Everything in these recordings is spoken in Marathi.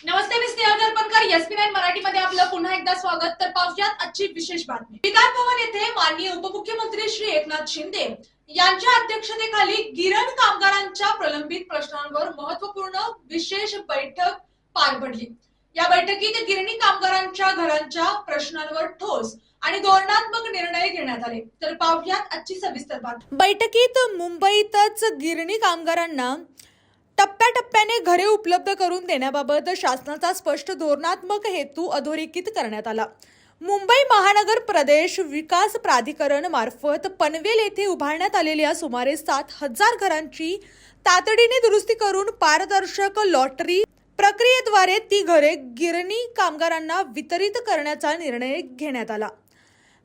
नमस्ते, मी स्नेहल दर्पणकर. एसपी9 मराठीमध्ये आपलं पुन्हा एकदा स्वागत. तर पाहुयात आजची विशेष बातमी. विधान भवन येथे माननीय उपमुख्यमंत्री श्री एकनाथ शिंदे यांच्या अध्यक्षतेखाली गिरण कामगारांच्या प्रलंबित प्रश्नांवर महत्त्वपूर्ण विशेष बैठक पार पडली. या बैठकीत गिरणी कामगारांच्या घरांच्या प्रश्नांवर ठोस आणि धोरणात्मक निर्णय घेण्यात आले. तर पाहुयात आजची सविस्तर बातमी. बैठकीत मुंबईतच गिरणी कामगारांना टप्प्याटप्प्याने घरे उपलब्ध करून देण्याबाबत शासनाचा स्पष्ट धोरणात्मक हेतू अधोरेखित करण्यात आला. मुंबई महानगर प्रदेश विकास प्राधिकरण मार्फत पनवेल येथे उभारण्यात आलेल्या सुमारे 7,000 घरांची तातडीने दुरुस्ती करून पारदर्शक लॉटरी प्रक्रियेद्वारे ती घरे गिरणी कामगारांना वितरित करण्याचा निर्णय घेण्यात आला.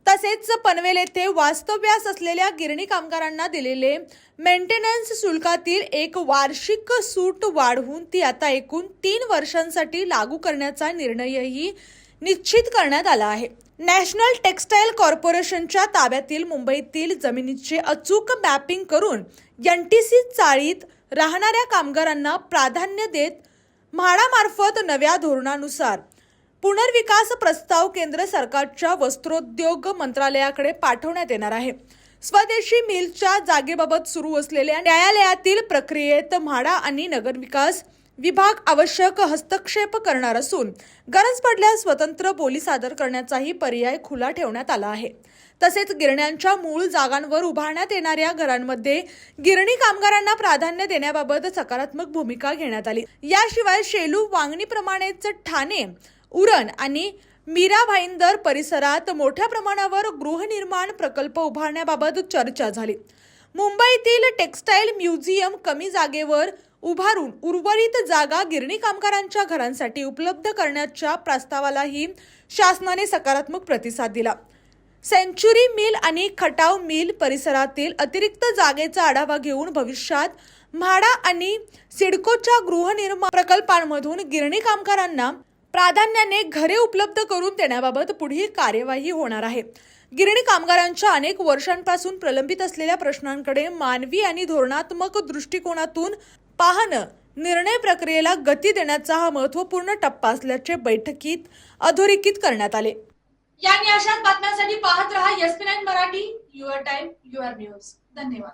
तसेच पनवेल येथे वास्तव्यास असलेल्या गिरणी कामगारांना दिलेले मेंटेनन्स शुल्कातील एक वार्षिक सूट वाढवून ती आता एकूण 3 वर्षांसाठी लागू करण्याचा निर्णयही निश्चित करण्यात आला आहे. नॅशनल टेक्सटाईल कॉर्पोरेशनच्या ताब्यातील मुंबईतील जमिनीचे अचूक मॅपिंग करून एनटीसी चाळीत राहणाऱ्या कामगारांना प्राधान्य देत म्हाडामार्फत नव्या धोरणानुसार पुनर्विकास प्रस्ताव केंद्र सरकारच्या वस्त्रोद्योग मंत्रालयाकडे पाठवण्यात येणार आहे. स्वदेशी मिलच्या जागेबाबत सुरू असलेल्या न्यायालयातील प्रक्रियेत म्हाडा आणि नगरविकास विभाग आवश्यक हस्तक्षेप करणार असून गरज पडल्यास स्वतंत्र बोली सादर करण्याचाही पर्याय खुला ठेवण्यात आला आहे. तसेच गिरण्यांच्या मूळ जागांवर उभारण्यात येणाऱ्या घरांमध्ये गिरणी कामगारांना प्राधान्य देण्याबाबत सकारात्मक भूमिका घेण्यात आली. याशिवाय शेलू वांगणीप्रमाणेच ठाणे, उरण आणि मीरा भाईंदर परिसरात मोठ्या प्रमाणावर गृहनिर्माण प्रकल्प उभारण्याबाबत चर्चा झाली. मुंबईतील टेक्सटाईल म्युझियम कमी जागेवर उभारून उर्वरित जागा गिरणी कामगारांच्या घरांसाठी उपलब्ध करण्याच्या प्रस्तावालाही शासनाने सकारात्मक प्रतिसाद दिला. सेंच्युरी मिल आणि खटाव मिल परिसरातील अतिरिक्त जागेचा आढावा घेऊन भविष्यात म्हाडा आणि सिडकोच्या गृहनिर्माण प्रकल्पांमधून गिरणी कामगारांना प्राधान्याने घरे उपलब्ध करून देण्याबाबत पुढील कार्यवाही होणार आहे. गिरणी कामगारांच्या अनेक वर्षांपासून प्रलंबित असलेल्या प्रश्नांकडे मानवी आणि धोरणात्मक दृष्टिकोनातून पाहणं निर्णय प्रक्रियेला गती देण्याचा हा महत्त्वपूर्ण टप्पा असल्याचे बैठकीत अधोरेखित करण्यात आले. या आणि अशाच बातम्यांसाठी पाहत रहा एसपी9 Marathi. Your time, your news. धन्यवाद.